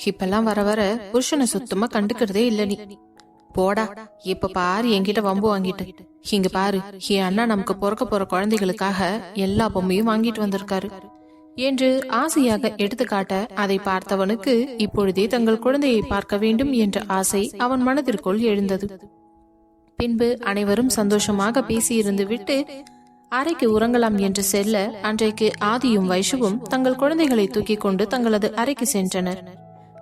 இப்பெல்லாம் வர வர புருஷனை சுத்தமா கண்டுக்கிறதே இல்ல நீ. போடா, இப்ப பாரு என்கிட்ட வம்பு வாங்கிட்டு. இங்க பாரு, என் அண்ணா நமக்கு பிறக்க போற குழந்தைகளுக்காக எல்லா பொம்மையும் வாங்கிட்டு வந்திருக்காரு என்று ஆசையாக எடுத்துக்காட்ட அதை பார்த்தவனுக்கு இப்பொழுதே தங்கள் குழந்தையை பார்க்க வேண்டும் என்ற ஆசை அவன் மனதிற்குள் எழுந்தது. பின்பு அனைவரும் சந்தோஷமாக பேசியிருந்து விட்டு அறைக்கு உறங்கலாம் என்று செல்ல அன்றைக்கு ஆதியும் வைஷுவும் தங்கள் குழந்தைகளை தூக்கி கொண்டு தங்களது அறைக்கு சென்றனர்.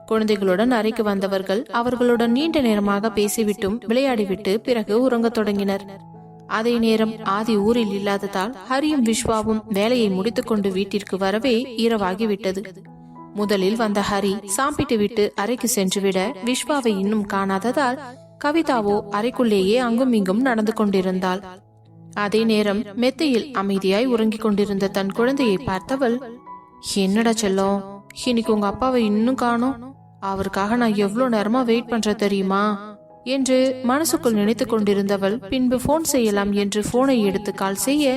குழந்தைகளுடன் அறைக்கு வந்தவர்கள் அவர்களுடன் நீண்ட நேரமாக பேசிவிட்டும் விளையாடிவிட்டு பிறகு உறங்க தொடங்கினர். அதே நேரம் ஆதி ஊரில் இல்லாததால் ஹரியும் விஸ்வாவும் வேலையை முடித்துக்கொண்டு வீட்டிற்கு வரவே இரவாகிவிட்டது. முதலில் வந்த ஹரி சாப்பிட்டு விட்டு அறைக்கு சென்றுவிட விஸ்வாவை இன்னும் காணாததால் கவிதாவோ அறைக்குள்ளேயே அங்கும் இங்கும் நடந்து கொண்டிருந்தாள். அதே நேரம் மெத்தையில் அமைதியாய் உறங்கிக் கொண்டிருந்த தன் குழந்தையை பார்த்தவள், என்னடா செல்லம், இன்னைக்கு உங்க அப்பாவை இன்னும் காணோம், அவருக்காக நான் எவ்வளவு நேரமா வெயிட் பண்ற தெரியுமா என்று மனசுக்குள் நினைத்து கொண்டிருந்தவள் பின்பு போன் செய்யலாம் என்று போனை எடுத்து கால் செய்ய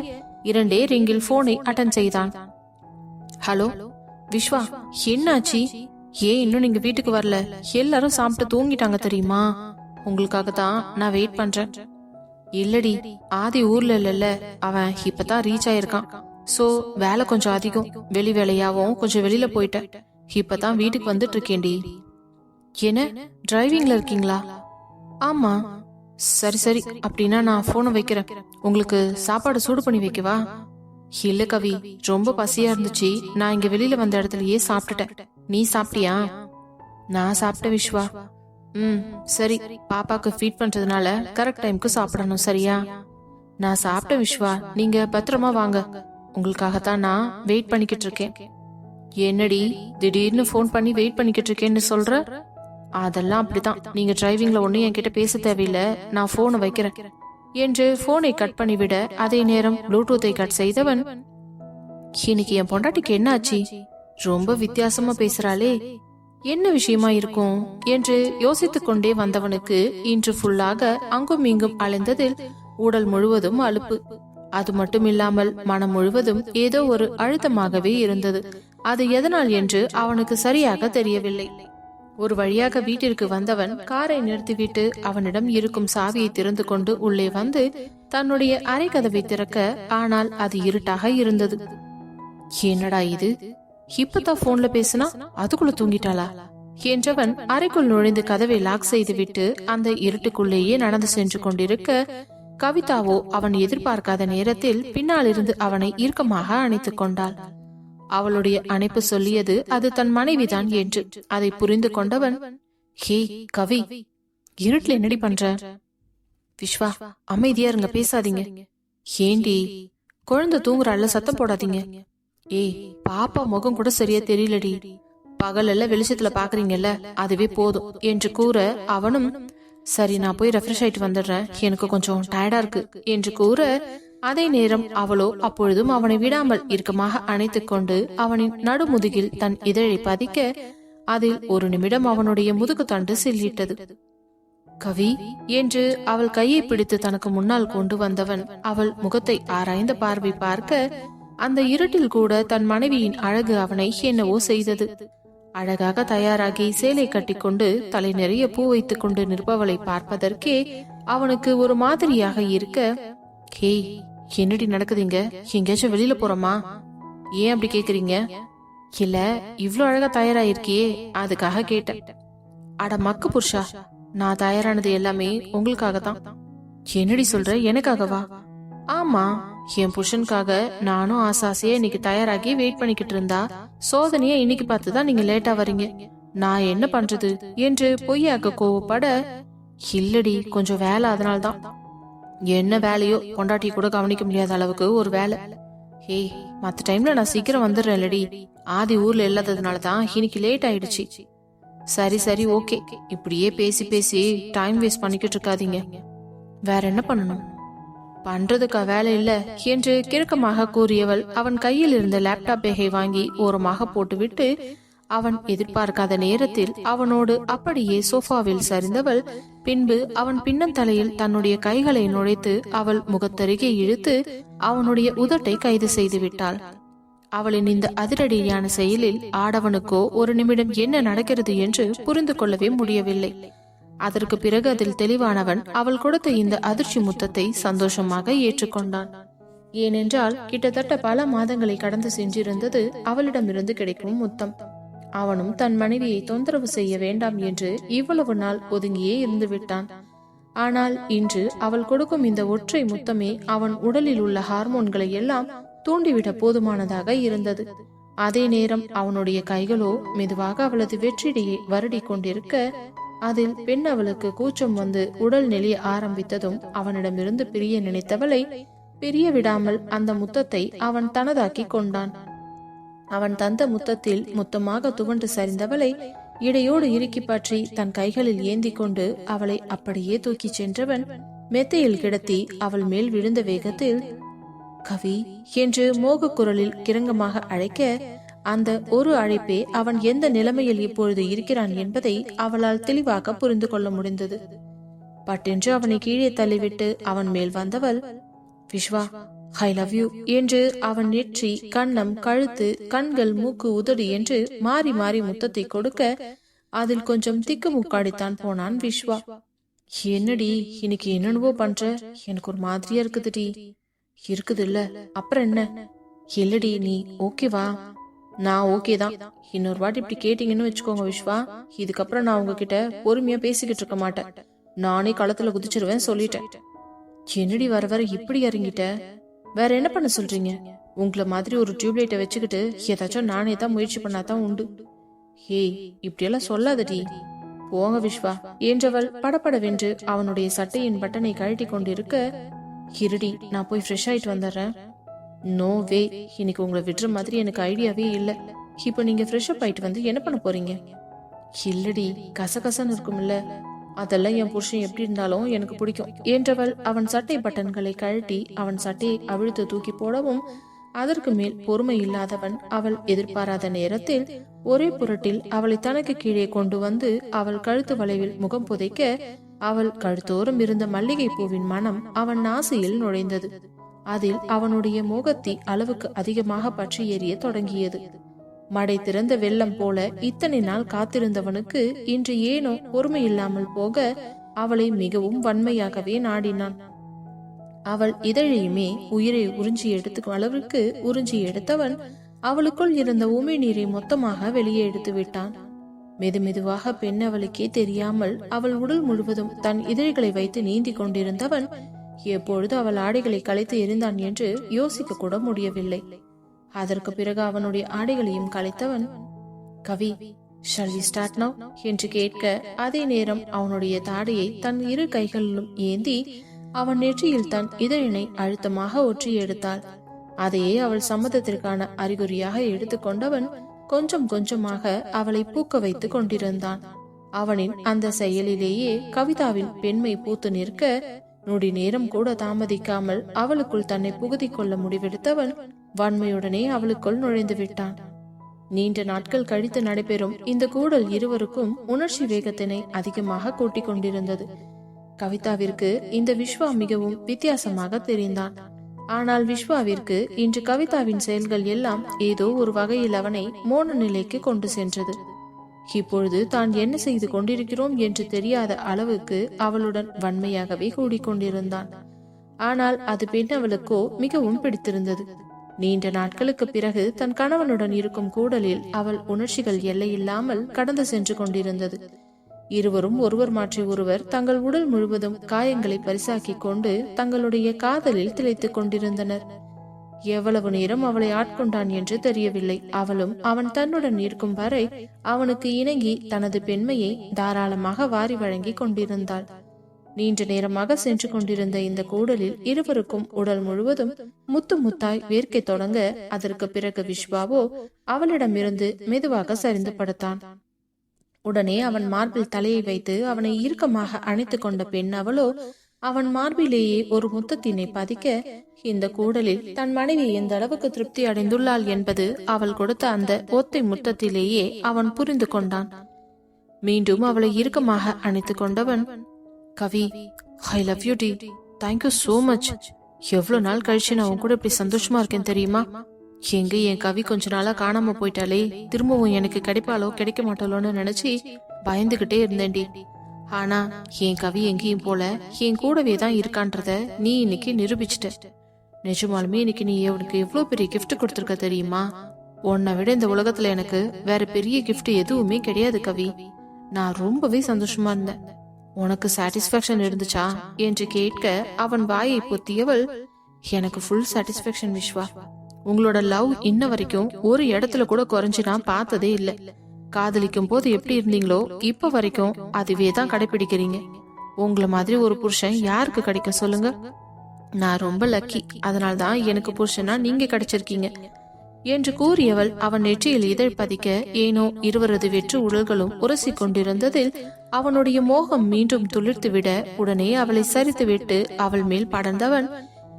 2 ரிங்கில் போனை அட்டன் செய்தான். ஹலோ விஸ்வா, என்னாச்சு? ஏன் இன்னும் நீங்க வீட்டுக்கு வரல? எல்லாரும் சாப்பிட்டு தூங்கிட்டாங்க தெரியுமா? உங்களுக்காக தான் நான் வெயிட் பண்றேன். இல்லடி, ஆதி ஊர்ல இல்ல, அவன் இப்பதான் ரீச் ஆயிருக்கான். சோ வேலை கொஞ்சம் அதிகம், வெளி வேலையாவும் கொஞ்சம் வெளியில போயிட்டேன். இப்பதான் வீட்டுக்கு வந்துட்டு இருக்கேன்டி. என்ன, டிரைவிங்ல இருக்கீங்களா? ஆமா. சரி சரி, அப்படின்னா நான் போனை வைக்கிறேன். உங்களுக்கு சாப்பாடு சூடு பண்ணி வைக்கவா? இல்ல கவி, ரொம்ப பசியா இருந்துச்சு, நான் இங்க வெளியில வந்த இடத்துலயே சாப்பிட்டுட்டேன். நீ சாப்பிட்டியா? நான் சாப்பிட்ட விஸ்வா. சரி, பாப்பாக்கு ஃபீட் பண்றதுனால கரெக்ட் டைம்க்கு சாப்பிடணும், சரியா? நான் சாப்பிட்ட விஸ்வா, நீங்க பத்திரமா வாங்க. உங்களுக்காகத்தான் நான் வெயிட் பண்ணிக்கிட்டு இருக்கேன். என்னடி திடீர்னு போன் பண்ணி வெயிட் பண்ணிக்கிட்டு இருக்கேன்னு சொல்ற? அதெல்லாம் அப்படித்தான், நீங்க டிரைவிங்ல ஒண்ணு என்கிட்ட பேச தேவையில்ல, நான் போனை வைக்கிறேன் என்று போனை கட் பண்ணிவிட அதே நேரம் ப்ளூடூத்தை கட் செய்தவன், இன்னைக்கு என் பொண்டாட்டிக்கு என்ன ஆச்சு? ரொம்ப வித்தியாசமா பேசுறாளே, என்ன விஷயமா இருக்கும் என்று யோசித்துக் கொண்டே வந்தவனுக்கு இன்று ஃபுல்லாக அங்கும் இங்கும் அலைந்ததில் உடல் முழுவதும் அலுப்பு. அது மட்டுமில்லாமல் மனம் முழுவதும் ஏதோ ஒரு அழுத்தமாகவே இருந்தது. அது எதனால் என்று அவனுக்கு சரியாக தெரியவில்லை. ஒரு வழியாக வீட்டிற்கு வந்தவன் காரை நிறுத்திவிட்டு அவனிடம் இருக்கும் சாவியை திறந்து கொண்டு உள்ளே வந்து தன்னுடைய அறை கதவை திறக்க, ஆனால் அது இருட்டாக இருந்தது. என்னடா இது, இப்பதான் போன்ல பேசினா அதுக்குள்ள தூங்கிட்டாளா என்றவன் அறைக்குள் நுழைந்து கதவை லாக் செய்துவிட்டு அந்த இருட்டுக்குள்ளேயே நடந்து சென்று கொண்டிருக்க, கவிதாவோ அவன் எதிர்பார்க்காத நேரத்தில் பின்னால் இருந்து அவனை இறுக்கமாக அணைத்துக் கொண்டாள். அவளுடைய அணைப்பு சொல்லியது அது தன் மனைவிதான் என்று அதை புரிந்து கொண்டவன், ஹே கவி, இருட்டுல என்னடி பண்ற? விஸ்வா, அமைதியா இருங்க, பேசாதீங்க. ஏண்டி, குழந்தை தூங்குறாள்ல, சத்தம் போடாதீங்க. ஏய், பாப்பா முகம் கூட சரியா தெரியலடி, பகல்ல வெளிச்சத்துல பாக்குறீங்கல்ல, அதுவே போதும் என்று கூற அவனும், சரி நான் போய் ரெஃப்ரெஷ் ஆயிட்டு வந்துடுறேன், எனக்கு கொஞ்சம் டயர்டா இருக்கு என்று கூற, அதே நேரம் அவளோ அப்பொழுதும் அவனை விடாமல் இறுக்கமாக அணைத்துக் கொண்டு அவனின் நடுமுதுகில் தன் இதழை பதிக்க, அதில் ஒரு நிமிடம் அவனுடைய முதுகு தண்டு சில்லிட்டது. கவி என்று அவள் கையை பிடித்து தனக்கு முன்னால் கொண்டு வந்தவன் அவள் முகத்தை ஆராய்ந்த பார்வை பார்க்க, அந்த இருட்டில் கூட தன் மனைவியின் அழகு அவனை என்னவோ செய்தது. அழகாக தயாராகி சேலை கட்டிக்கொண்டு தலை நிறைய பூ வைத்துக் கொண்டு நிற்பவளை பார்ப்பதற்கே அவனுக்கு ஒரு மாதிரியாக இருக்க, ஹே என்னடி நடக்குதுங்க, எங்கேயாச்சும் வெளியில போறோமா? ஏன் அப்படி கேக்குறீங்க? இல்ல, இவ்ளோ அழகா தயாராயிருக்கியே அதுக்காக கேட்டேன். அட மக்கு புருஷா, நான் தயாரானது எல்லாமே உங்களுக்காகத்தான். என்னடி சொல்ற, எனக்காகவா? ஆமா, என் புருஷனுக்காக நானும் ஆசாசியா இன்னைக்கு தயாராகி வெயிட் பண்ணிக்கிட்டு இருந்தா, சோதனைய இன்னைக்கு பார்த்துதான் நீங்க லேட்டா வரீங்க, நான் என்ன பண்றது என்று பொய்யாக்க கோவப்பட, இல்லடி கொஞ்சம் வேலை, அதனால்தான். என்ன வேலையோ, பொண்டாட்டி கூட கவனிக்க முடியாத அளவுக்கு ஒரு வேலை. ஏய், மத்த டைம்ல நான் சீக்கிரம் வந்துடுறேன் இல்லடி, ஆதி ஊர்ல இல்லாததுனாலதான் இன்னைக்கு லேட் ஆயிடுச்சு. சரி சரி ஓகே, இப்படியே பேசி பேசி டைம் வேஸ்ட் பண்ணிக்கிட்டு இருக்காதீங்க. வேற என்ன பண்ணணும்? பண்றதுக்கா வேலை இல்ல என்று கிறுக்கமாக கூறியவள் அவன் கையில் இருந்த லேப்டாப் பேகை வாங்கி ஓரமாக போட்டுவிட்டு அவன் எதிர்பார்க்காத நேரத்தில் அவனோடு அப்படியே சோஃபாவில் சரிந்தவள் பின்பு அவன் பின்னந்தலையில் தன்னுடைய கைகளை நுழைத்து அவள் முகத்தருகே இழுத்து அவனுடைய உதட்டை கைது செய்து விட்டாள். அவளின் இந்த அதிரடியான செயலில் ஆடவனுக்கோ ஒரு நிமிடம் என்ன நடக்கிறது என்று புரிந்து கொள்ளவே முடியவில்லை. அதற்கு பிறகு அதில் தெளிவானவன் அவள் கொடுத்த இந்த அதிர்ச்சி முத்தத்தை சந்தோஷமாக ஏற்றுக்கொண்டான். ஏனென்றால் கிட்டத்தட்ட பல மாதங்களை கடந்து சென்றிருந்தது அவளிடமிருந்து கிடைக்கும் முத்தம். அவனும் தன் மனைவியை தொந்தரவு செய்ய வேண்டாம் என்று இவ்வளவு நாள் ஒதுங்கியே இருந்து விட்டான். ஆனால் இன்று அவள் கொடுக்கும் இந்த ஒற்றை முத்தமே அவன் உடலில் உள்ள ஹார்மோன்களை எல்லாம் தூண்டிவிட போதுமானதாக இருந்தது. அதே நேரம் அவனுடைய கைகளோ மெதுவாக அவளது வெற்றிடையை வருடி கொண்டிருக்க, அதில் பெண் அவளுக்கு கூச்சம் வந்து உடல் நெளிய ஆரம்பித்ததும் அவனிடமிருந்து பிரிய நினைத்தவளை பிரிய விடாமல் அந்த முத்தத்தை அவன் தனதாக்கி கொண்டான். அவன் தந்த முத்தத்தில் மொத்தமாக துவண்டு சரிந்தவளை இடையோடு இறுக்கி பற்றி தன் கைகளில் ஏந்தி கொண்டு அவளை அப்படியே தூக்கி சென்றவன் மெத்தையில் கிடத்தி அவள் மேல் விழுந்த வேகத்தில் கவி என்று மோக குரலில் கிறங்கமாக அழைக்க, அந்த ஒரு அழைப்பே அவன் எந்த நிலைமையில் இப்பொழுது இருக்கிறான் என்பதை அவளால் தெளிவாக புரிந்து கொள்ள முடிந்தது. பட்டென்று அவனை கீழே தள்ளிவிட்டு அவன் மேல் வந்தவள், விஸ்வா, ஐ லவ் யூ என்று அவன் நெற்றி, கன்னம், கழுத்து, கண்கள், மூக்கு, உதடு என்று மாறி மாறி முத்தத்தை கொடுக்க, அதில் கொஞ்சம் திக்கு முக்காடித்தான் போனான் விஸ்வா. என்னடி இன்னைக்கு என்னென்னவோ பண்ற, எனக்கு ஒரு மாதிரியா இருக்குதுடி. இருக்குது இல்ல, அப்புறம் என்ன? இல்லடி, நீ ஓகேவா? நான் ஓகே தான். இன்னொரு வாட்டி இப்படி கேட்டீங்கன்னு வச்சுக்கோங்க விஸ்வா, இதுக்கப்புறம் நான் உங்ககிட்ட பொறுமையா பேசிக்கிட்டு இருக்க மாட்டேன். நானே களத்துல குதிச்சிருவேன் சொல்லிட்டேன். என்னடி வர வர இப்படி இறங்கிட்ட? வேற என்ன பண்ண சொல்றீங்க? உங்களை மாதிரி ஒரு டியூப்லைட்டை வச்சுக்கிட்டு ஏதாச்சும் நானே தான் முயற்சி பண்ணாதான் உண்டு. ஏய், இப்படியெல்லாம் சொல்லாதடி. போங்க விஸ்வா என்றவள் படபடவென்று அவனுடைய சட்டையின் பட்டனை கழட்டி கொண்டிருக்க, இருடி, நான் போய் ஃப்ரெஷ் ஆயிட்டு வந்துடுறேன். நோ வே, இன்னைக்கு உங்களை விடுற மாதிரி எனக்கு ஐடியாவே இல்லை. இப்போ நீங்க ஃப்ரெஷ் அப் ஆயிட்டு வந்து என்ன பண்ண போறீங்க? இல்லடி, கசகசன்னு இருக்கும்ல, அதெல்லாம் என் புருஷன் எப்படி இருந்தாலும் எனக்கு பிடிக்கும் என்றவள் அவன் சட்டை பட்டன்களை கழட்டி அவன் சட்டையை அவிழ்த்து தூக்கி போடவும், அதற்கு மேல் பொறுமை இல்லாதவன் அவள் எதிர்பாராத நேரத்தில் ஒரே புரட்டில் அவளை தனக்கு கீழே கொண்டு வந்து அவள் கழுத்து வளைவில் முகம் புதைக்க, அவள் கழுத்தோறும் இருந்த மல்லிகை பூவின் மனம் அவன் நாசியில் நுழைந்தது. அதில் அவனுடைய மோகத்தி அளவுக்கு அதிகமாக பற்றி எரிய தொடங்கியது. மடை திறந்த வெள்ளம் போல இத்தனை நாள் காத்திருந்தவனுக்கு இன்று ஏனோ பொறுமை இல்லாமல் போக அவளை மிகவும் வன்மையாகவே நாடினான். அவள் இதழையுமே உயிரை உறிஞ்சி எடுத்துக்கும் அளவிற்கு உறிஞ்சி எடுத்தவன் அவளுக்குள் இருந்த உமை நீரை மொத்தமாக வெளியே எடுத்து விட்டான். மெதுமெதுவாக பெண் அவளுக்கே தெரியாமல் அவள் உடல் முழுவதும் தன் இதழ்களை வைத்து நீந்தி கொண்டிருந்தவன் எப்பொழுது அவள் ஆடைகளை களைத்து எரிந்தான் என்று யோசிக்க கூட முடியவில்லை. அதற்கு பிறகு அவனுடைய ஆடைகளையும் களைத்தவன், கவி, ஷல் வி ஸ்டார்ட் நவ் என்று கேட்க, அதே நேரம் அவனுடைய தாடையை தன் இரு கைகளிலும் ஏந்தி அவன் நெற்றியில் தன் இதழினை அழுத்தமாக ஒற்றி எடுத்தாள். அதையே அவள் சம்மதத்திற்கான அறிகுறியாக எடுத்துக்கொண்டவன் கொஞ்சம் கொஞ்சமாக அவளை பூக்க வைத்து கொண்டிருந்தான். அவனின் அந்த செயலிலேயே கவிதாவின் பெண்மை பூத்து நிற்க, நொடி நேரம் கூட தாமதிக்காமல் அவளுக்குள் தன்னை புகுதி கொள்ள முடிவெடுத்தவன் வன்மையுடனே அவளுக்குள் நுழைந்து விட்டான். நீண்ட நாட்கள் கழித்து நடைபெறும் இந்த கூடல் இருவருக்கும் உணர்ச்சி வேகத்தினை அதிகமாக கூட்டிக் கொண்டிருந்தது. கவிதாவிற்கு இந்த விஸ்வா மிகவும் வித்தியாசமாக தெரிந்தான். ஆனால் விஸ்வாவிற்கு இன்று கவிதாவின் செயல்கள் எல்லாம் ஏதோ ஒரு வகையில் அவனை மோன நிலைக்கு கொண்டு சென்றது. இப்பொழுது தான் என்ன செய்து கொண்டிருக்கிறோம் என்று தெரியாத அளவுக்கு அவளுடன் வன்மையாகவே கூடிக்கொண்டிருந்தான். ஆனால் அது பெண் அவளுக்கோ மிகவும் பிடித்திருந்தது. நீண்ட நாட்களுக்கு பிறகு தன் கணவனுடன் இருக்கும் கூடலில் அவள் உணர்ச்சிகள் எல்லையில்லாமல் கடந்து சென்று கொண்டிருந்தது. இருவரும் ஒருவர் மாற்றி ஒருவர் தங்கள் உடல் முழுவதும் காயங்களை பரிசாக்கி கொண்டு தங்களுடைய காதலில் திளைத்துக் கொண்டிருந்தனர். எவ்வளவு நேரம் அவளை ஆட்கொண்டான் என்று தெரியவில்லை. அவளும் அவன் தன்னுடன் இருக்கும் வரை அவனுக்கு இணங்கி தனது பெண்மையை தாராளமாக வாரி வழங்கி கொண்டிருந்தாள். நீண்ட நேரமாக சென்று கொண்டிருந்த இந்த கூடலில் இருவருக்கும் உடல் முழுவதும் முத்து முத்தாய் வேர்க்கை தொடங்க, அதற்கு பிறகு விஸ்வாவோ அவளிடமிருந்து மெதுவாக சரிந்து படுத்தான். உடனே அவன் மார்பில் தலையை வைத்து அவனை இறுக்கமாக அணைத்து கொண்ட பெண் அவளோ அவன் மார்பிலேயே ஒரு முத்தத்தினை பதிக்க, இந்த கூடலில் தன் மனைவி எந்த அளவுக்கு திருப்தி அடைந்துள்ளாள் என்பது அவள் கொடுத்த அந்த ஒத்தை முத்தத்திலேயே அவன் புரிந்து கொண்டான். மீண்டும் அவளை இறுக்கமாக அணைத்து கொண்டவன், கவி, ஐ லவ் யூ டி, தேங்க்யூ சோ மச். எவ்வளவு நாள் கழிச்சு நான் உன் கூட இப்படி சந்தோஷமா இருக்கேன் தெரியுமா? எங்க என் கவி கொஞ்ச நாளா காணாம போயிட்டாலே, திரும்பவும் எனக்கு கிடைப்பாளோ கிடைக்க மாட்டாளோன்னு நினைச்சு பயந்துகிட்டே இருந்தேன்டி. ஆனா என் கவி எங்கேயும் போல என் கூடவே தான் இருக்கான்றத நீ இன்னைக்கு நிரூபிச்சிட்ட. நிஜமாலுமே இன்னைக்கு நீ அவனுக்கு எவ்வளவு பெரிய கிஃப்ட் கொடுத்துருக்க தெரியுமா? உன்னை விட இந்த உலகத்துல எனக்கு வேற பெரிய கிஃப்ட் எதுவுமே கிடையாது கவி. நான் ரொம்பவே சந்தோஷமா இருந்தேன். உனக்கு சாட்டிஸ்பாக்சன் இருந்துச்சா என்று கேட்க அவன் வாயை பொத்தியவள், எனக்கு ஃபுல் சாட்டிஸ்பாக்சன் விஸ்வா. உங்களோட லவ் இன்ன வரைக்கும் ஒரு இடத்துல கூட குறைஞ்சு நான் பார்த்ததே இல்ல. காதலிக்கும் போது எப்படி இருந்தீங்களோ இப்ப வரைக்கும் அதுவே தான் கடைபிடிக்கிறீங்க. உங்களை மாதிரி ஒரு புருஷன் யாருக்கு கிடைக்கும் சொல்லுங்க? நான் ரொம்ப லக்கி. அதனால்தான் எனக்கு புருஷனா நீங்க கிடைச்சிருக்கீங்க என்று கூறியவள் அவன் நெற்றியில் இதழ் பதிக்க ஏனோ இருவரது வெற்று உடல்களும் உரசி கொண்டிருந்ததில் அவனுடைய மோகம் மீண்டும் துளிர்த்துவிட உடனே அவளை சரித்துவிட்டு அவள் மேல் படர்ந்தவன்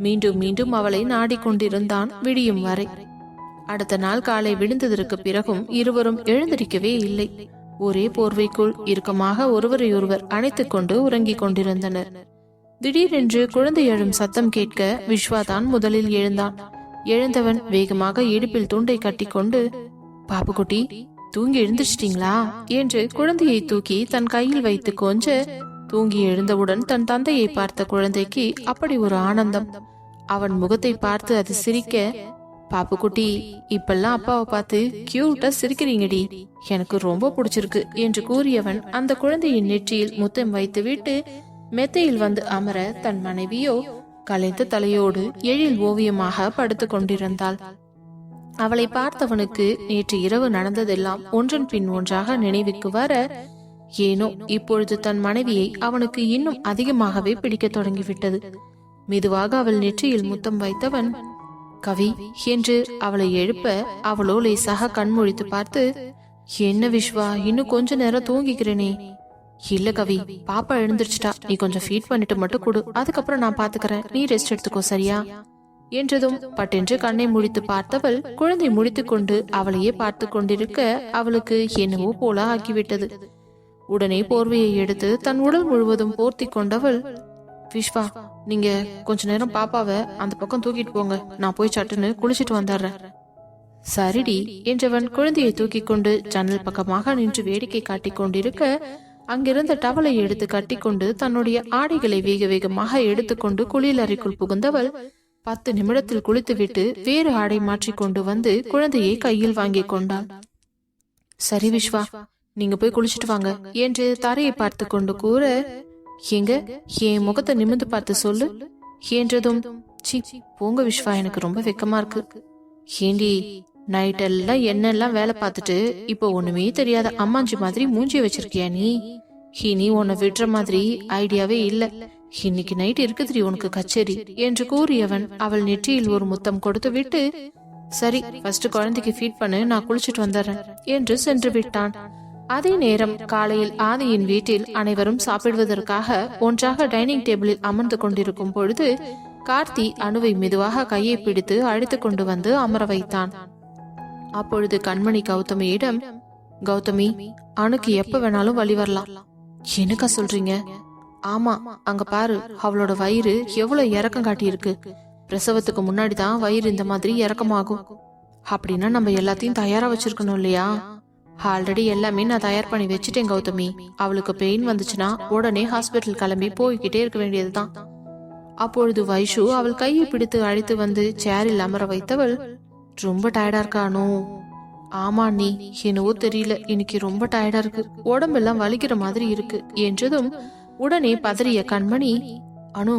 மீண்டும் மீண்டும் அவளை நாடிக்கொண்டிருந்தான் விடியும் வரை. அடுத்த நாள் காலை விழுந்ததற்கு பிறகும் இருவரும் எழுந்திருக்கவே இல்லை. ஒரே போர்வைக்குள் இறுக்கமாக ஒருவரையொருவர் அணைத்துக் கொண்டு உறங்கிக் கொண்டிருந்தனர். திடீரென்று குழந்தை எழும் சத்தம் கேட்க விஸ்வா தான் முதலில் எழுந்தான். எழுந்தவன் வேகமாக இடுப்பில் துண்டை கட்டி கொண்டு, பாப்புக்குட்டி தூங்கி எழுந்திருச்சிட்டீங்களா என்று குழந்தையை தூக்கி தன் கையில் வைத்து கொஞ்ச, தூங்கி எழுந்தவுடன் தன் தந்தையை பார்த்த குழந்தைக்கு அப்படி ஒரு ஆனந்தம். அவன் முகத்தை பார்த்து அது சிரிக்க, பாப்புக்குட்டி இப்பெல்லாம் அப்பாவை பார்த்து கியூட்டா சிரிக்கிறீங்கடி, எனக்கு ரொம்ப பிடிச்சிருக்கு என்று கூறியவன் அந்த குழந்தையின் நெற்றியில் முத்தம் வைத்து விட்டு மெத்தையில் வந்து அமர தன் மனைவியோ கலைந்த தலையோடு எழில் ஓவியமாக படுத்து கொண்டிருந்தாள். அவளை பார்த்தவனுக்கு நேற்று இரவு நடந்ததெல்லாம் ஒன்றன் பின் ஒன்றாக நினைவுக்கு வர, ஏனோ இப்பொழுது தன் மனைவியை அவனுக்கு இன்னும் அதிகமாகவே பிடிக்க தொடங்கிவிட்டது. மெதுவாக அவள் நெற்றியில் முத்தம் வைத்தவன், கவி என்று அவளை எழுப்ப அவளோ லேசாக கண்மொழித்து பார்த்து, என்ன விஸ்வா இன்னும் கொஞ்ச நேரம் தூங்கிக்கிறேனே. இல்ல கவி, பாப்பா எழுந்திருச்சுட்டா, நீ கொஞ்சம் ஃபீட் பண்ணிட்டு மட்டும் கொடு, அதுக்கப்புறம் நான் பாத்துக்கிறேன், நீ ரெஸ்ட் எடுத்துக்கோ சரியா என்றதும் பட்டென்று கண்ணை முடித்து பார்த்தவள் குழந்தை முடித்து கொண்டு அவளையே பார்த்து கொண்டிருக்க அவளுக்கு என்னவோ போல ஆக்கிவிட்டது. உடனே போர்வையை எடுத்து தன் உடல் முழுவதும் போர்த்தி கொண்டவள், விஸ்வா நீங்க கொஞ்ச நேரம் பாப்பாவை அந்த பக்கம் தூக்கிட்டு போங்க, நான் போய் சட்டுன்னு குளிச்சிட்டு வந்துடுறேன். சரிடி என்றவன் குழந்தையை தூக்கி கொண்டு ஜன்னல் பக்கமாக நின்று வேடிக்கை காட்டிக் கொண்டிருக்க அங்கிருந்த டவலை எடுத்து கட்டிக்கொண்டு தன்னுடைய ஆடைகளை வேக வேகமாக எடுத்துக்கொண்டு குளியல் அறைக்குள் புகுந்தவள் 10 நிமிடத்தில் குளித்துவிட்டு வேறு ஆடை மாற்றிக்கொண்டு வந்து குழந்தையை கையில் வாங்கி கொண்டாள். சரி விஸ்வா, நீங்க போய் குளிச்சுட்டு வாங்க என்று தரையை பார்த்து கொண்டு கூற, எங்க என் முகத்தை நிமிந்து பார்த்து சொல்லு என்றதும், சி போங்க விஸ்வா, எனக்கு ரொம்ப வெக்கமா இருக்கு. ஏண்டி நைட் எல்லாம் என்னெல்லாம் வேலை பார்த்துட்டு இப்போ ஒண்ணுமே தெரியாத அம்மாஞ்சி மாதிரி மூஞ்சி வச்சிருக்கியா நீ? இனி உன்னை விடுற மாதிரி ஐடியாவே இல்ல. இன்னைக்கு நைட் இருக்குதுரி உனக்கு கச்சேரி என்று கூறியவன் அவள் நெற்றியில் ஒரு முத்தம் கொடுத்து விட்டு, சரி ஃபர்ஸ்ட் குழந்தைக்கு ஃபீட் பண்ணு, நான் குளிச்சுட்டு வந்துடுறேன் என்று சென்று விட்டான். அதே நேரம் காலையில் ஆதியின் வீட்டில் அனைவரும் சாப்பிடுவதற்காக ஒன்றாக டைனிங் டேபிளில் அமர்ந்து கொண்டிருக்கும் பொழுது கார்த்தி அனுவை மெதுவாக கையை பிடித்து அழைத்து கொண்டு வந்து அமர வைத்தான். அப்பொழுது கண்மணி கௌதமியிடம், கௌதமி அணுக்கு எப்ப வேணாலும் வலி வரலாம். என்னக்கா சொல்றீங்க? ஆமா, அங்க பாரு அவளோட வயிறு எவ்வளவு இறக்கம் காட்டி இருக்கு. பிரசவத்துக்கு முன்னாடிதான் வயிறு இந்த மாதிரி இறக்கமாகும். அப்படின்னா நம்ம எல்லாத்தையும் தயாரா வச்சிருக்கணும் இல்லையா? ஆல்ரெடி எல்லாமே நான் தயார் பண்ணி வச்சுட்டேன் கௌதமி. அவளுக்கு பெயின் வந்துச்சுன்னா உடனே ஹாஸ்பிட்டல் கிளம்பி போய்கிட்டே இருக்க வேண்டியதுதான். அப்பொழுது வைஷு அவள் கையை பிடித்து அழைத்து வந்து சேரில் அமர வைத்தவள், ரொம்ப டயர்டா இருக்கானோ? ஆமா நீ, என்னவோ தெரியல, இன்னைக்கு ரொம்ப டயர்டா இருக்கு, உடம்பெல்லாம் வலிக்கிற மாதிரி இருக்கு என்றதும் உடனே பதறிய கண்மணி, அனு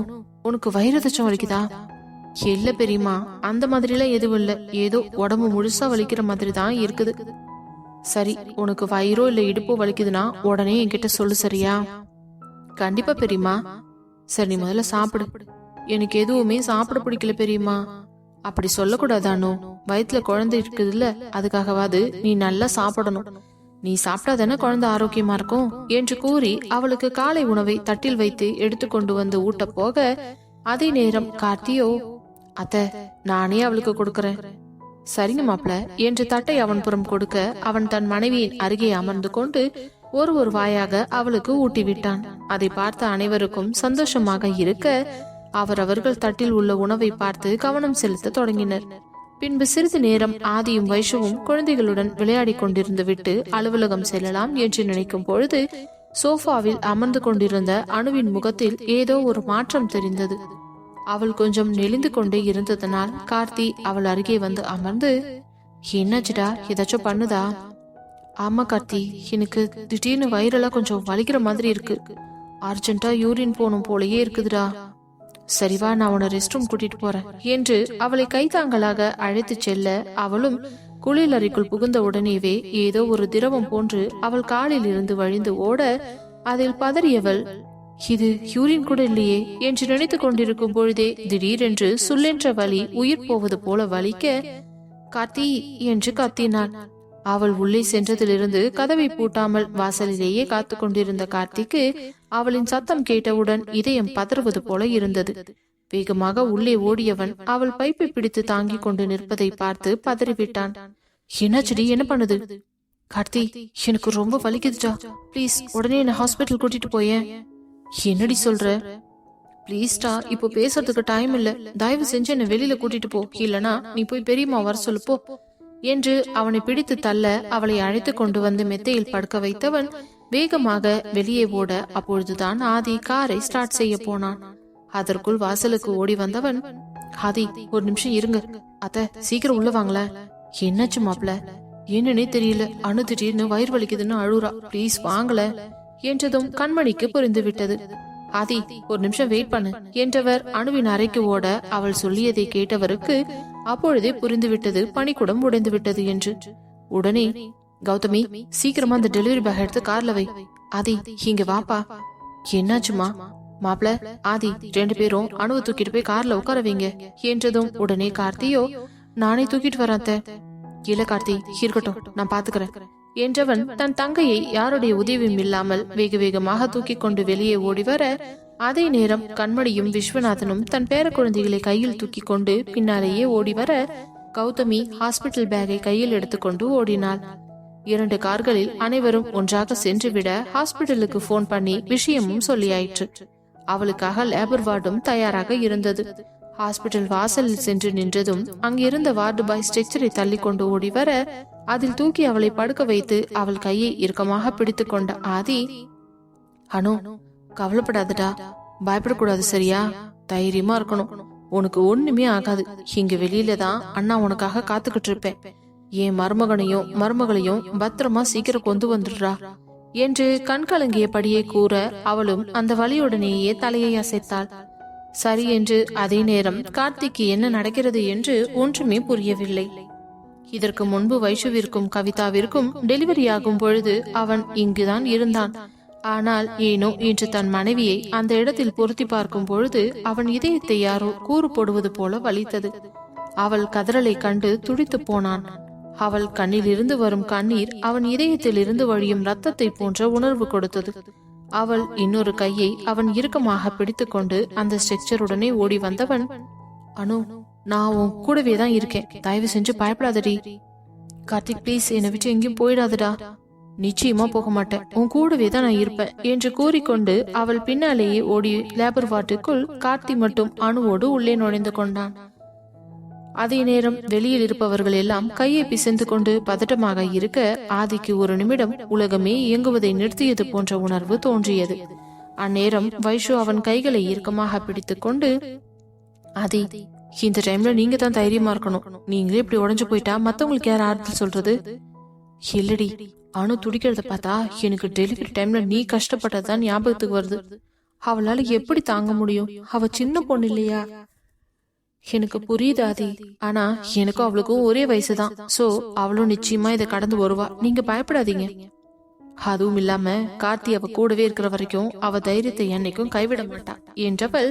உனக்கு வயிறு தச்சம் வலிக்குதா? இல்ல பெரியமா, அந்த மாதிரி எல்லாம் எதுவும் இல்ல, ஏதோ உடம்பு முழுசா வலிக்கிற மாதிரி தான் இருக்குது. சரி, உனக்கு வயிறோ இல்ல இடுப்போ வலிக்குதுன்னா உடனே என்கிட்ட சொல்லு சரியா? கண்டிப்பா பெரியமா. சரி நீ முதல்ல சாப்பிடு. எனக்கு எதுவுமே சாப்பிட பிடிக்கல பெரியமா. அப்படி சொல்லக்கூடாதானோ, வயிற்றுல குழந்தை இருக்குதுல்ல, அதுக்காகவாது நீ நல்லா சாப்பிடணும். நீ சாப்பிட்டாதானே குழந்தை ஆரோக்கியமா இருக்கும் என்று கூறி அவளுக்கு காலை உணவை தட்டில் வைத்து எடுத்துக்கொண்டு வந்து ஊட்ட போக, அதே நேரம் கார்த்தியோ, அத்தை நானே அவளுக்கு கொடுக்கறேன். சரிங்க மாப்பிள என்று தட்டை அவன் புறம் கொடுக்க அவன் தன் மனைவியின் அருகே அமர்ந்து கொண்டு ஒரு வாயாக அவளுக்கு ஊட்டி விட்டான். அதை பார்த்த அனைவருக்கும் சந்தோஷமாக இருக்க அவர்கள் தட்டில் உள்ள உணவை பார்த்து கவனம் செலுத்த தொடங்கினர். பின்பு சிறிது நேரம் ஆதியும் வைஷுவும் குழந்தைகளுடன் விளையாடி கொண்டிருந்து விட்டு அலுவலகம் செல்லலாம் என்று நினைக்கும் பொழுது சோஃபாவில் அமர்ந்து கொண்டிருந்த அணுவின் முகத்தில் ஏதோ ஒரு மாற்றம் தெரிந்தது. அவள் கொஞ்சம் நெளிந்து கொண்டே இருந்ததனால் கார்த்தி அவள் அருகே வந்து அமர்ந்து, என்னாச்சுடா, ஏதாச்சும் பண்ணுதா? ஆமா கார்த்தி, எனக்கு திடீர்னு வயிறெல்லாம் கொஞ்சம் வலிக்கிற மாதிரி இருக்கு. அர்ஜென்ட்டா யூரின் போனும் போலயே இருக்குதுடா. சரிவா, நான் உன்னை ரெஸ்ட் ரூம் கூட்டிட்டு போறேன் என்று அவளை கைதாங்களாக அழைத்து செல்ல அவளும் குளியல் அறைக்குள் புகுந்த உடனேவே ஏதோ ஒரு திரவம் போன்று அவள் காலில் இருந்து வழிந்து ஓட அதில் பதறியவள், இது யூரின் கூட இல்லையே என்று நினைத்துக் கொண்டிருக்கும் பொழுதே திடீரென்று சுள்ளென்ற வலி உயிர் போவது போல வலிக்க, கார்த்தி என்று கத்தினாள். அவள் உள்ளே சென்றதிலிருந்து கதவை பூட்டாமல் வாசலிலேயே காத்து கொண்டிருந்த கார்த்திக்கு அவளின் சத்தம் கேட்டவுடன் இதயம் பதறுவது போல இருந்தது. வேகமாக உள்ளே ஓடியவன் அவள் பைப்பை பிடித்து தாங்கிக் கொண்டு நிற்பதை பார்த்து பதறிவிட்டான். என்னாச்சுடி, என்ன பண்ணுது? கார்த்தி, எனக்கு ரொம்ப வலிக்குதுடா, பிளீஸ் உடனே என்ன ஹாஸ்பிட்டல் கூட்டிட்டு போயேன். என்னடி சொல்ற? பிளீஸ்டா, இப்போ பேசுறதுக்கு டைம் இல்ல, தயவு செஞ்சு என்ன வெளியில கூட்டிட்டு போ, இல்லனா நீ போய் பெரியம்மா வர சொல்லு போ என்று அவனை பிடித்து தள்ள அவளை அழைத்து கொண்டு வந்து மெத்தையில் படுக்க வைத்தவன் வேகமாக வெளியே ஓட, அப்பொழுதுதான் ஆதி காரை ஸ்டார்ட் செய்ய போனான். அதற்குள் வாசலுக்கு ஓடி வந்தவன், ஆதி ஒரு நிமிஷம் இருங்க அத்த, சீக்கிரம் உள்ள வாங்கல. என்னாச்சு மாப்ள? என்னன்னே தெரியல, அணு திடீர்னு வயிறு வலிக்குதுன்னு அழுறா, பிளீஸ் வாங்கல என்றதும் கண்மணிக்கு புரிந்து விட்டது. ஆதி ஒரு நிமிஷம் வெயிட் பண்ணு என்றவர் அணுவின் அறைக்கு ஓட அவள் சொல்லியதை கேட்டவருக்கு அப்பொழுதே புரிந்துவிட்டது பனிக்குடம் உடைந்து விட்டது என்று. உடனே, கௌதமி சீக்கிரமா அந்த டெலிவரி பேக் எடுத்து கார்ல வை. ஆதி இங்க வாப்பா. என்னாச்சுமா? மாப்ள, ஆதி 2 பேரும் அணுவை தூக்கிட்டு போய் கார்ல உட்கார வைங்க என்றதும் உடனே கார்த்தியோ, நானே தூக்கிட்டு வரேன். இல்ல கார்த்தி, இருக்கட்டும், நான் பாத்துக்கிறேன் என்றவன் தன் தங்கையை யாருடைய உதவியும் இல்லாமல் வேக வேகமாக தூக்கி கொண்டு வெளியே ஓடி வர, அதே நேரம் கண்மணியும் விஸ்வநாதனும் தன் பேர குழந்தைகளை கையில் தூக்கி கொண்டு பின்னாலேயே ஓடி வர, கௌதமி ஹாஸ்பிட்டல் பேக்கை கையில் எடுத்துக்கொண்டு ஓடினாள். 2 கார்களில் அனைவரும் ஒன்றாக சென்றுவிட ஹாஸ்பிட்டலுக்கு போன் பண்ணி விஷயமும் சொல்லியாயிற்று. அவளுக்காக லேபர் வார்டும் தயாராக இருந்தது. ஹாஸ்பிட்டல் வாசலில் சென்று நின்றதும் அங்கிருந்த வார்டு பாய் ஸ்ட்ரெச்சரை தள்ளி கொண்டு ஓடி வர, அதில் தூக்கி அவளை படுக்க வைத்து அவள் கையை இறுக்கமாக பிடித்து கொண்ட ஆதி, அனு கவலைப்படாதடா, பயப்படக்கூடாது சரியா, தைரியமா இருக்கணும், உனக்கு ஒண்ணுமே ஆகாது. இங்க வெளியில தான் அண்ணா உனக்காக காத்துக்கிட்டு இருப்பேன். என் மருமகளையும் பத்திரமா சீக்கிரம் கொண்டு வந்துடுறா என்று கண்கலங்கியபடியே கூற அவளும் அந்த வலியுடனேயே தலையை அசைத்தாள். சரி என்று அதே நேரம் கார்த்திக்கு என்ன நடக்கிறது என்று ஒன்றுமே புரியவில்லை. இதற்கு முன்பு வைஷுவிற்கும் கவிதாவிற்கும் டெலிவரி ஆகும் பொழுது அவன் இங்குதான் இருந்தான். ஆனால் ஏனோ இன்று தன் மனைவியை அந்த இடத்தில் பொருத்தி பார்க்கும் பொழுது அவன் இதயத்தை யாரோ கூறு போடுவது போல வலித்தது. அவள் கதறலை கண்டு துடித்து போனான். அவள் கண்ணில் இருந்து வரும் கண்ணீர் அவன் இதயத்தில் இருந்து வழியும் ரத்தத்தை போன்ற உணர்வு கொடுத்தது. அவள் இன்னொரு கையை அவன் இறுக்கமாக பிடித்து கொண்டு அந்த ஸ்ட்ரெச்சருடனே ஓடி வந்தவன், அனு நான் உன் கூடவே தான் இருக்கேன், தயவு செஞ்சு பயப்படாதடி. கார்த்திக் பிளீஸ் என்னை விட்டு எங்கேயும் போயிடாதடா. நிச்சயமா போக மாட்டேன், உன் கூடவே தான் நான் இருப்பேன் என்று கூறிக்கொண்டு அவள் பின்னாலேயே ஓடி லேபர் வார்டுக்குள் கார்த்தி மட்டும் அணுவோடு உள்ளே நுழைந்து கொண்டான். அதே நேரம் வெளியில் இருப்பவர்கள் எல்லாம் கையை பிசைந்து கொண்டு பதட்டமாக இருக்க, ஆதிக்கு ஒரு நிமிடம் உலகமே இயங்குவதை நிறுத்தியது போன்ற உணர்வு தோன்றியது. அந்நேரம் வைஷு அவன் கைகளை இறுக்கமாக பிடித்துக் கொண்டு, ஆதி இந்த டைம்ல நீங்க தான் தைரியமா இருக்கணும், நீங்களே இப்படி உடஞ்சு போயிட்டா மத்தவங்களுக்கு யார் ஆறுதல் சொல்றது? இல்லடி, அணு துடிக்கிறத பார்த்தா எனக்கு டெலிவரி டைம்ல நீ கஷ்டப்பட்டதான் ஞாபகத்துக்கு வருது. அவளால எப்படி தாங்க முடியும்? அவ சின்ன பொண்ணு இல்லையா? எனக்கு புரியுது ஆதி, ஆனா எனக்கும் அவளுக்கும் ஒரே வயசுதான். சோ அவளும் நிச்சயமா இதை கடந்து வருவா, நீங்க பயப்படாதீங்க. அதுவும் இல்லாம கார்த்தி அவ கூடவே இருக்கிற வரைக்கும் அவ தைரியத்தை என்னைக்கும் கைவிட மாட்டா என்றவள்,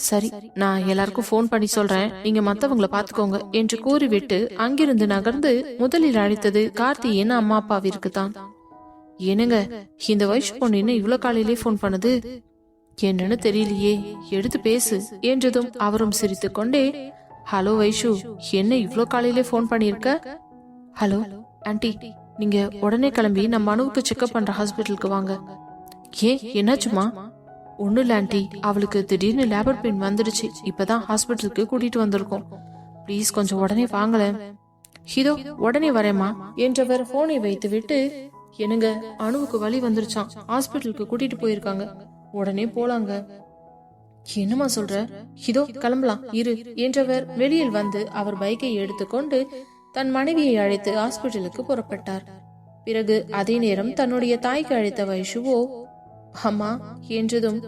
சரி நான் எல்லாருக்கும் போன் பண்ணி சொல்றேன், நீங்க மத்தவங்களை பாத்துக்கோங்க என்று கூறிவிட்டு அங்கிருந்து நகர்ந்து முதலில் அழைத்தது கார்த்தியின் அம்மா அப்பாவிற்கு தான். என்னங்க இந்த வயசு பொண்ணு என்ன இவ்வளவு காலையிலே போன் பண்ணுது? என்னன்னு தெரியலையே, எடுத்து பேசு என்றதும் அவரும் சிரித்து கொண்டே, ஹலோ வைஷு, என்ன இவ்ளோ காலையிலே போன் பண்ணிருக்க? ஹலோ ஆன்ட்டி, நீங்க உடனே கிளம்பி நம்ம அணுவுக்கு செக்அப் பண்ற ஹாஸ்பிட்டலுக்கு வாங்க. ஏன் என்னாச்சுமா? ஒண்ணு இல்ல ஆன்ட்டி, அவளுக்கு திடீர்னு லேபர் பெயின் வந்துடுச்சு, இப்பதான் ஹாஸ்பிட்டலுக்கு கூட்டிட்டு வந்திருக்கோம். ப்ளீஸ் கொஞ்சம் உடனே வாங்களேன். இதோ உடனே வரேம்மா என்றவர் போனை வைத்து விட்டு, என்னங்க அணுவுக்கு வலி வந்துருச்சான், ஹாஸ்பிட்டலுக்கு கூட்டிட்டு போயிருக்காங்க, உடனே போலாங்க. என்னமா சொல்ற? இதோ கிளம்பலாம் இரு என்றவர் வெளியில் வந்து அவர் பைக்கை எடுத்துக்கொண்டு தன் மனைவியை அழைத்து ஹாஸ்பிட்டலுக்கு புறப்பட்டார். பிறகு அதே நேரம் தன்னுடைய தாய்க்கு அழைத்த வைஷுவோ, அம்மா என்றதும்,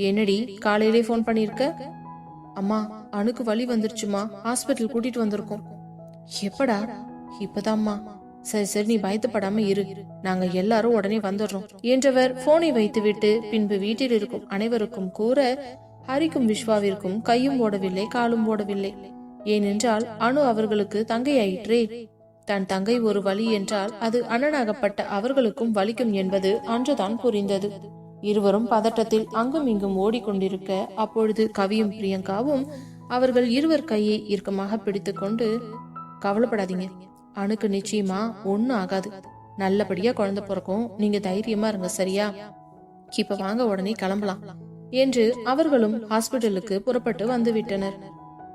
என்னடி காலையிலே போன் பண்ணிருக்க? அம்மா அணுக்கு வலி வந்துருச்சுமா, ஹாஸ்பிட்டல் கூட்டிட்டு வந்திருக்கோம். எப்படா? இப்பதாம்மா. சரி சரி நீ பயத்துப்படாம இரு, நாங்க எல்லாரும் உடனே வந்துடுறோம் என்றவர் போனை வைத்துவிட்டு பின்பு வீட்டில் இருக்கும் அனைவருக்கும் கூற, ஹரிக்கும் விஸ்வாவிற்கும் கையும் ஓடவில்லை காலும் ஓடவில்லை. ஏனென்றால் அணு அவர்களுக்கு தங்கையாயிற்றே. தன் தங்கை ஒரு வலி என்றால் அது அண்ணனாகப்பட்ட அவர்களுக்கும் வலிக்கும் என்பது அன்றுதான் புரிந்தது. இருவரும் பதட்டத்தில் அங்கும் இங்கும் ஓடிக்கொண்டிருக்க, அப்பொழுது கவியும் பிரியங்காவும் அவர்கள் இருவர் கையை இறுக்கமாக பிடித்து கொண்டு, கவலைப்படாதீங்க, அணுக்கு நிச்சயமா ஒன்னும் ஆகாது, நல்லபடியா குழந்தை பிறக்கும், நீங்க தைரியமா இருங்க சரியா? இப்ப வாங்க உடனே கிளம்பலாம் என்று அவர்களும் ஹாஸ்பிட்டலுக்கு புறப்பட்டு வந்து விட்டனர்.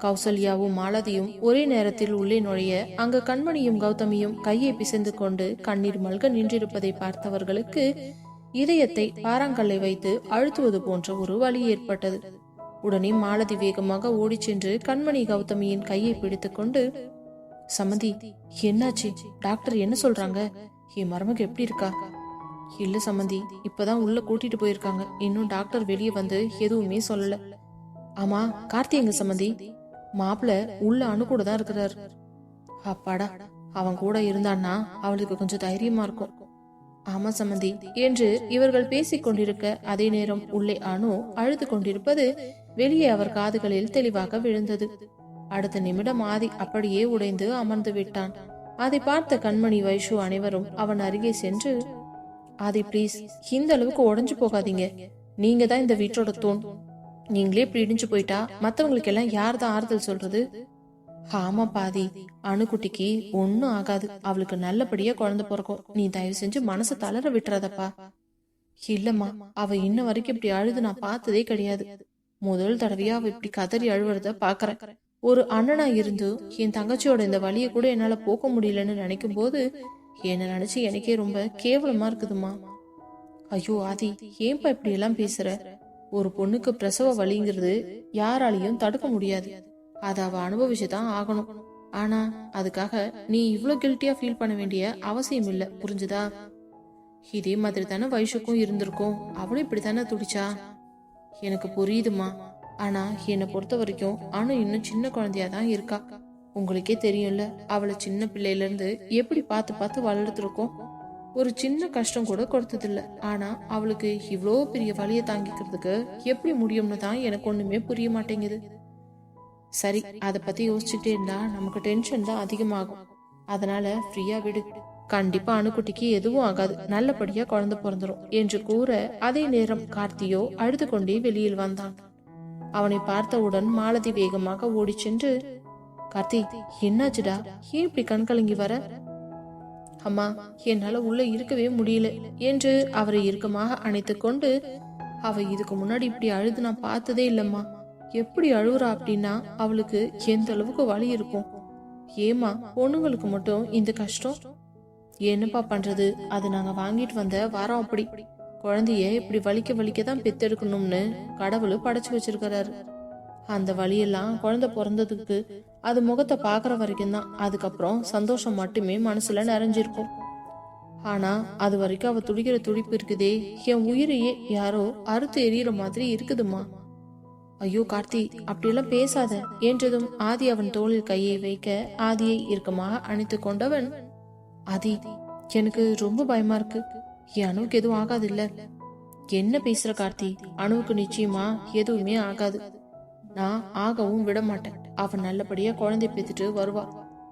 கௌசல்யாவும் மாலதியும் ஒரே நேரத்தில் உள்ளே நுழைய, அங்கு கண்மணியும் கௌதமியும் கையை பிசைந்து கொண்டு கண்ணீர் மல்க நின்றிருப்பதை பார்த்தவர்களுக்கு இதயத்தை பாறாங்கல்லை வைத்து அழுத்துவது போன்ற ஒரு வலி ஏற்பட்டது. உடனே மாலதி வேகமாக ஓடி சென்று கண்மணி கௌதமியின் கையை பிடித்துக் கொண்டு, சமந்தி என்னாச்சு? டாக்டர் என்ன சொல்றாங்க? என் மருமக எப்படி இருக்கா? இல்ல சமந்தி, இப்பதான் உள்ள கூட்டிட்டு போயிருக்காங்க, இன்னும் டாக்டர் வெளியே வந்து எதுவுமே சொல்லல. ஆமா கார்த்தி எங்க சமந்தி? மாப்பிள்ள உள்ள அணு கூட தான் இருக்கிறாரு. அப்பாடா, அவன் கூட இருந்தான்னா அவளுக்கு கொஞ்சம் தைரியமா இருக்கும். ஆமா சமந்தி என்று இவர்கள் பேசிக் கொண்டிருக்க, அதே நேரம் உள்ளே அணு அழுது கொண்டிருப்பது வெளியே அவர் காதுகளில் தெளிவாக விழுந்தது. அடுத்த நிமிடம் ஆதி அப்படியே உடைந்து அமர்ந்து விட்டான். அதை பார்த்த கண்மணி வைஷு அனைவரும் அவன் அருகே சென்று, ஆதி ப்ளீஸ், இந்த அளவுக்கு உடைஞ்சு போகாதீங்க, நீங்க தான் இந்த வீட்டோட தூண், நீங்களே இப்படி இடிஞ்சு போயிட்டா மத்தவங்களுக்கு எல்லாம் யார் தான் ஆறுதல் சொல்றது? ஆமா பாதி, அணுக்குட்டிக்கு ஒன்னும் ஆகாது, அவளுக்கு நல்லபடியா குழந்தை பிறக்கும், நீ தயவு செஞ்சு மனசை தளர விட்டுறாதப்பா. இல்லம்மா, அவ இன்ன வரைக்கும் இப்படி அழுது நான் பார்த்ததே கிடையாது, முதல் தடவையா அவ இப்படி கதறி அழுவுறத பாக்குறேன். ஒரு அண்ணனா இருந்து என் தங்கச்சியோட இந்த வலிய கூட என்னால போக்க முடியலன்னு நினைக்கும் போது என்ன நினைச்சு எனக்கே ரொம்ப கேவலமா இருக்குதுமா. ஐயோ ஆதி, ஏன்பா இப்படி எல்லாம் பேசுற? ஒரு பொண்ணுக்கு பிரசவ வலிங்கிறது யாராலையும் தடுக்க முடியாது, அதை அவ அனுபவிச்சுதான் ஆகணும். ஆனா அதுக்காக நீ இவ்வளவு கில்ட்டியா ஃபீல் பண்ண வேண்டிய அவசியம் இல்ல, புரிஞ்சுதா? இதே மாதிரி தானே வைஷுக்கும் இருந்திருக்கும், அவளும் இப்படித்தானே துடிச்சா. எனக்கு புரியுதுமா, ஆனா என்னை பொறுத்த வரைக்கும் அணு இன்னும் சின்ன குழந்தையா தான் இருக்கா. உங்களுக்கே தெரியும்ல, அவளை சின்ன பிள்ளையில இருந்து எப்படி பார்த்து பார்த்து வளர்த்துருக்கோம். ஒரு சின்ன கஷ்டம் கூட கொடுத்ததில்ல. ஆனா அவளுக்கு இவ்வளோ பெரிய வலியை தாங்கிக்கிறதுக்கு எப்படி முடியும்னு தான் எனக்கு ஒண்ணுமே புரிய மாட்டேங்குது. சரி, அதை பத்தி யோசிச்சுட்டே இருந்தா நமக்கு டென்ஷன் தான் அதிகமாகும். அதனால ஃப்ரீயா விடு, கண்டிப்பா அணுக்குட்டிக்கு எதுவும் ஆகாது, நல்லபடியா குழந்தை பிறந்துரும் என்று கூற, அதே நேரம் கார்த்தியோ அழுது கொண்டே வெளியில் வந்தான். அவனை பார்த்தவுடன் மாலதி வேகமாக ஓடி சென்று, கார்த்தி என்னாச்சுடா, ஏன் இப்படி கண் கலங்கி வர? அம்மா, என்னால உள்ள இருக்கவே முடியல என்று அவரை இறுக்கமாக அணைத்து கொண்டு, அவ இதுக்கு முன்னாடி இப்படி அழுது நான் பார்த்ததே இல்லம்மா, எப்படி அழுவுறா அப்படின்னா அவளுக்கு எந்த அளவுக்கு வலி இருக்கும். ஏமா பொண்ணுங்களுக்கு மட்டும் இந்த கஷ்டம்? என்னப்பா பண்றது, அது நாங்க வாங்கிட்டு வந்த வாரம் அப்படி. குழந்தைய இப்படி வலிக்க வலிக்கதான் பெத்தெடுக்கணும்னு கடவுள் படைச்சு வச்சிருக்கிறாரு. அந்த வலியெல்லாம் குழந்தை பிறந்ததுக்கு அது முகத்தை பாக்குற வரைக்கும் தான், அதுக்கப்புறம் சந்தோஷம் மட்டுமே மனசுல நிறைஞ்சிருக்கும். ஆனா அது வரைக்கும் அவ துடிக்கிற துடிப்பு இருக்குதே, என் உயிரையே யாரோ அறுத்து எறிகிற மாதிரி இருக்குதுமா. ஐயோ கார்த்தி, அப்படியெல்லாம் பேசாத என்றதும் ஆதி அவன் தோளில் கையை வைக்க, ஆதியை இறுக்கமாக அணைத்து கொண்டவன், ஆதி எனக்கு ரொம்ப பயமா இருக்கு, என் அணுவுக்கு எதுவும் ஆகாது இல்ல? என்ன பேசுற கார்த்தி, அணுவுக்கு நிச்சயமா எதுவுமே ஆகாது, நான் ஆகவும் விட மாட்டேன். அவ நல்லபடியா குழந்தை பெத்துட்டு வருவா,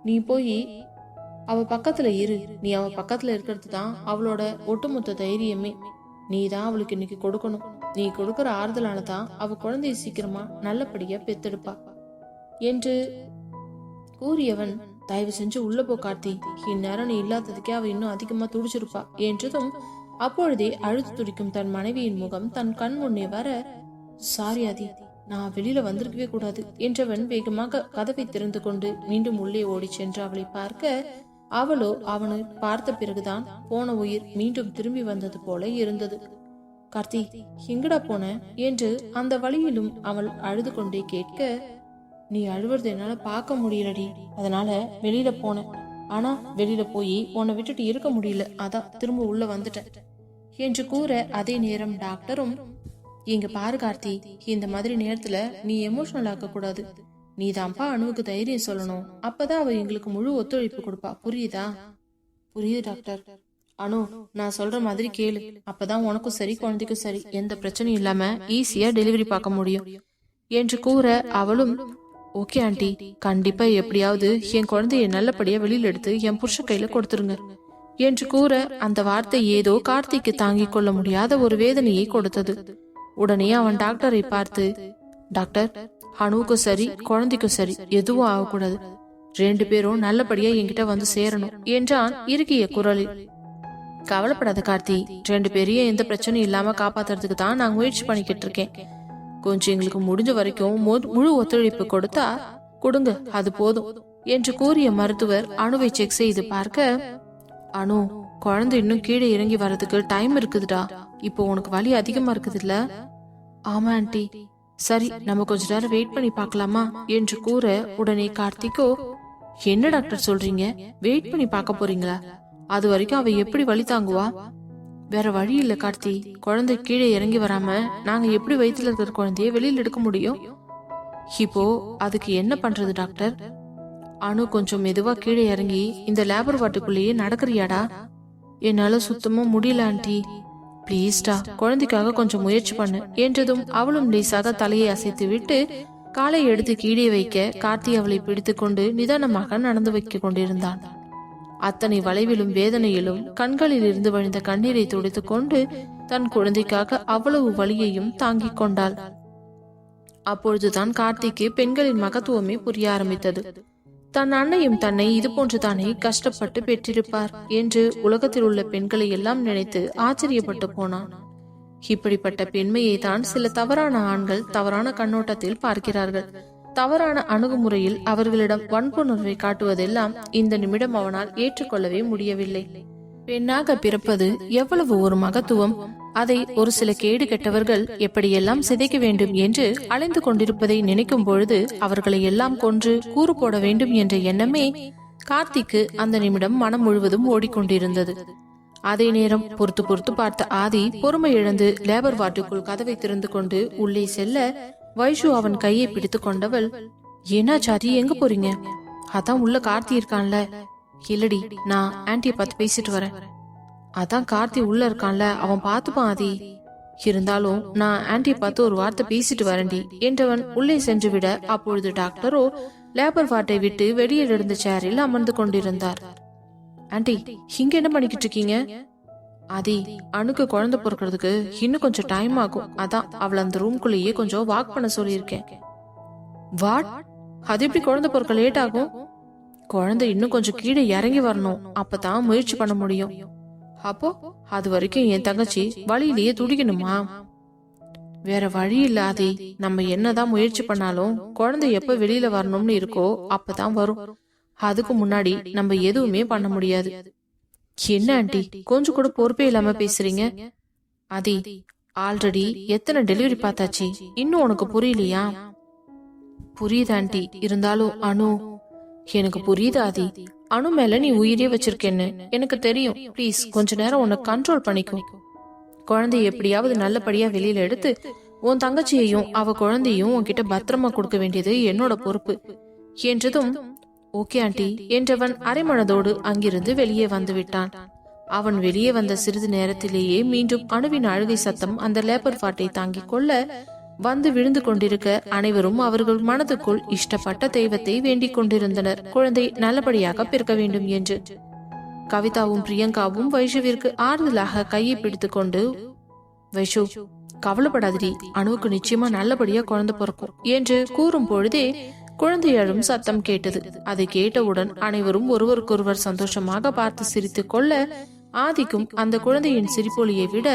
நீ போய் அவ பக்கத்துல இரு. நீ அவ பக்கத்துல இருக்கிறது தான் அவளோட ஒட்டுமொத்த தைரியமே. நீ தான் அவளுக்கு இன்னைக்கு கொடுக்கணும். நீ கொடுக்கற ஆறுதலானதான் அவ குழந்தைய சீக்கிரமா நல்லபடியா பெத்தெடுப்பா என்று கூறியவன், தயவு செஞ்சு உள்ள போ கார்த்தி, இந்நேரம் நீ இல்லாததுக்கே அவ இன்னும் அதிகமா துடிச்சிருப்பா என்றதும் அப்பொழுதே அழுது துடிக்கும் தன் மனைவியின் முகம் தன் கண் முன்னே வர, சாரி ஆதி, நான் வெளியில வந்திருக்கவே கூடாது என்றவன் வேகமாக கதவை திறந்து கொண்டு மீண்டும் உள்ளே ஓடி சென்று அவளை பார்க்க, அவளோ அவனை பார்த்த பிறகுதான் போன உயிர் மீண்டும் திரும்பி வந்தது போல இருந்தது. கார்த்தி, எங்கடா போன என்று அந்த வழியிலும் அவள் அழுது கொண்டே கேட்க, நீ அழுவுறது என்னால பார்க்க முடியலடி, அதனால வெளியில போனேன். ஆனா வெளியில போய் உன்னை விட்டுட்டு இருக்க முடியல, அதான் திரும்ப உள்ள வந்துட்டேன் என்று கூற, அதே நேரம் டாக்டரும், இங்க பாரு கார்த்தி, இந்த மாதிரி நேரத்துல நீ எமோஷனல் ஆக்க கூடாது. நீ தான்ப்பா அணுவுக்கு தைரியம் சொல்லணும், அப்பதான் அவ எங்களுக்கு முழு ஒத்துழைப்பு கொடுப்பா, புரியுதா? புரியுது டாக்டர். அனு, நான் சொல்ற மாதிரி கேளு, அப்பதான் உனக்கும் சரி குழந்தைக்கும் சரி எந்த பிரச்சனையும் இல்லாம ஈஸியா டெலிவரி பார்க்க முடியும் என்று கூற, அவளும் ஓகே ஆண்டி, கண்டிப்பா எப்படியாவது என் குழந்தைய நல்லபடியா வெளியில எடுத்து என் புருஷ கையில கொடுத்துருங்க என்று கூற, அந்த வார்த்தை ஏதோ கார்த்திக்கு தாங்கிக் கொள்ள முடியாத ஒரு வேதனையை கொடுத்தது. உடனே அவன் டாக்டரை பார்த்து, டாக்டர், அணுவுக்கும் சரி குழந்தைக்கும் சரி எதுவும் ஆகக்கூடாது, 2 பேரும் நல்லபடியா என்கிட்ட வந்து சேரணும் என்றான் இறுகிய குரலில். கவலைப்படாத கார்த்தி, 2 பேரையும் எந்த பிரச்சனையும் இல்லாம காப்பாத்துறதுக்கு தான் நான் முயற்சி பண்ணிக்கிட்டு இருக்கேன். கொஞ்சம் எங்களுக்கு முடிஞ்ச வரைக்கும் முழு ஒத்துழைப்பு கொடுத்தா கொடுங்க, அது போதும் என்று கூறிய மருத்துவர் அணுவை செக் செய்து பார்க்க, அனு, குழந்தை இன்னும் கீழே இறங்கி வர்றதுக்கு டைம் இருக்குதுடா, இப்போ உனக்கு வலி அதிகமா இருக்குது இல்ல? ஆமா ஆண்டி. சரி, நம்ம கொஞ்ச நேரம் வெயிட் பண்ணி பார்க்கலாமா என்று கூற, உடனே கார்த்திகோ, என்ன டாக்டர் சொல்றீங்க, வெயிட் பண்ணி பார்க்க போறீங்களா? அது வரைக்கும் அவ எப்படி வலி தாங்குவா? வேற வழி இல்ல கார்த்தி, குழந்தை கீழே இறங்கி வராம நாங்க எப்படி வயிற்றுல இருக்கிற குழந்தைய வெளியில எடுக்க முடியும்? இப்போ அதுக்கு என்ன பண்றது டாக்டர்? அனு கொஞ்சம் மெதுவா கீழே இறங்கி இந்த லேபர் வாட்டுக்குள்ளேயே நடக்கிறியாடா? என்னால சுத்தமா முடியல ஆண்டி, பிளீஸ்டா, குழந்தைக்காக கொஞ்சம் முயற்சி பண்ணு என்றதும் அவளும் லேசாக தலையை அசைத்து விட்டு காலை எடுத்து கீழே வைக்க, கார்த்தி அவளை பிடித்து கொண்டு நிதானமாக நடந்து வைக்க கொண்டிருந்தான். அத்தனை வளைவிலும் வேதனையிலும் கண்களில் இருந்து வழிந்த கண்ணீரை துடைத்துக் கொண்டு தன் குழந்தைக்காக அவ்வளவு வலியையும் தாங்கிக் கொண்டாள். அப்பொழுதுதான் கார்த்திக்கு பெண்களின் மகத்துவமே புரிய ஆரம்பித்தது. தன் அன்னையும் தன்னை இது போன்று தானே கஷ்டப்பட்டு பெற்றிருப்பார் என்று உலகத்தில் உள்ள பெண்களை எல்லாம் நினைத்து ஆச்சரியப்பட்டு போனான். இப்படிப்பட்ட பெண்மையை தான் சில தவறான ஆண்கள் தவறான கண்ணோட்டத்தில் பார்க்கிறார்கள். தவறான அணுகுமுறையில் அவர்களிடம் வன்புணர்வை காட்டுவதெல்லாம் இந்த நிமிடம் அவனால் ஏற்றுக்கொள்ளவே முடியவில்லை. பெண்ணாக பிறப்பது எவ்வளவு ஒரு மகத்துவம், அதை ஒரு சில கேடு கெட்டவர்கள் எப்படியெல்லாம் சிதைக்க வேண்டும் என்று அலைந்து கொண்டிருப்பதை நினைக்கும் பொழுது அவர்களை எல்லாம் கொன்று கூறு போட வேண்டும் என்ற எண்ணமே கார்த்திக்கு அந்த நிமிடம் மனம் முழுவதும் ஓடிக்கொண்டிருந்தது. அதே நேரம் பொறுத்து பொறுத்து பார்த்த ஆதி பொறுமை இழந்து லேபர் வார்டுக்குள் கதவை திறந்து கொண்டு உள்ளே செல்ல, வைஷு அவன் கையை பிடித்து கொண்டவள், ஏன்னா சாரி, எங்க போறீங்க? அதான் உள்ள கார்த்தி இருக்கான்ல. இல்லடி, நான் ஆன்டிய பார்த்து பேசிட்டு வரேன். அதான் கார்த்தி உள்ள இருக்கான்ல, அவன் பார்த்துப்பான் ஆதி. இருந்தாலும் நான் ஆன்டிய பார்த்து ஒரு வார்த்தை பேசிட்டு வரேன்டி என்றவன் உள்ளே சென்று விட, அப்பொழுது டாக்டரோ லேபர் வார்ட்டை விட்டு வெளியில் இருந்த சேரில் அமர்ந்து கொண்டிருந்தார். ஆன்டி, இங்க என்ன பண்ணிக்கிட்டு இருக்கீங்க? ஆதி, அணுக்கு குழந்தை பிறக்கிறதுக்கு இன்னும் கொஞ்சம் டைம் ஆகும், அதான் அவளை அந்த ரூம்குள்ளேயே கொஞ்சம் வாக் பண்ண சொல்லியிருக்கேன். வாட்? அது எப்படி குழந்தை பிறக்க லேட் ஆகும்? குழந்தை இன்னும் கொஞ்சம் கீழே இறங்கி வரணும், அப்பதான் முயற்சி பண்ண முடியும். அப்போ அது வரைக்கும் என் தங்கச்சி வழியிலேயே துடிக்கணுமா? வேற வழி இல்ல ஆதி, நம்ம என்னதான் முயற்சி பண்ணாலும் குழந்தை எப்ப வெளியில வரணும்னு இருக்கோ அப்பதான் வரும். அதுக்கு முன்னாடி நம்ம எதுவுமே பண்ண முடியாது. என்ன ஆண்டி, கொஞ்சம் கூட பொறுப்பே இல்லாம பேசுறீங்க? ஆதி, ஆல்ரெடி எத்தனை டெலிவரி பார்த்தாச்சு, இன்னும் உனக்கு புரியலையா? புரியுது ஆண்டி, இருந்தாலும் அனு. எனக்கு புரியுது ஆதி, அனு மேல நீ உயிரே வச்சிருக்கேன்னு எனக்கு தெரியும். ப்ளீஸ் கொஞ்ச நேரம் உன்னை கண்ட்ரோல் பண்ணிக்கும். குழந்தைய எப்படியாவது நல்லபடியா வெளியில எடுத்து உன் தங்கச்சியையும் அவ குழந்தையும் உன்கிட்ட பத்திரமா கொடுக்க வேண்டியது என்னோட பொறுப்பு என்றதும், ஓகே ஆண்டி என்றவன் அரைமனதோடு அங்கிருந்து வெளியே வந்து விட்டான். அவன் வெளியே வந்த சிறிது நேரத்திலேயே மீண்டும் அணுவின் அழுகை சத்தம் அந்த லேபர் வார்ட்டை தாங்கிக் கொள்ள வந்து விழுந்து கொண்டிருக்க, அனைவரும் அவர்கள் மனதுக்குள் இஷ்டப்பட்ட தெய்வத்தை வேண்டிக் கொண்டிருந்தனர், குழந்தை நல்லபடியாக பிறக்க வேண்டும் என்று. கவிதாவும் பிரியங்காவும் வைஷுவிற்கு ஆறுதலாக கையை பிடித்து கொண்டு, வைஷு கவலைப்படாதடி, அணுவுக்கு நிச்சயமா நல்லபடியா குழந்தை பிறக்கும் என்று கூறும் பொழுதே குழந்தை அழும் சத்தம் கேட்டது. அதை கேட்டவுடன் அனைவரும் ஒருவருக்கொருவர் சந்தோஷமாக பார்த்து சிரித்துக் கொள்ள, ஆதிக்கும் அந்த குழந்தையின் சிரிப்பொலியை விட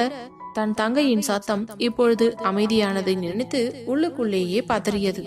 தன் தங்கையின் சத்தம் இப்பொழுது அமைதியானதை நினைத்து உள்ளுக்குள்ளேயே பதறியது.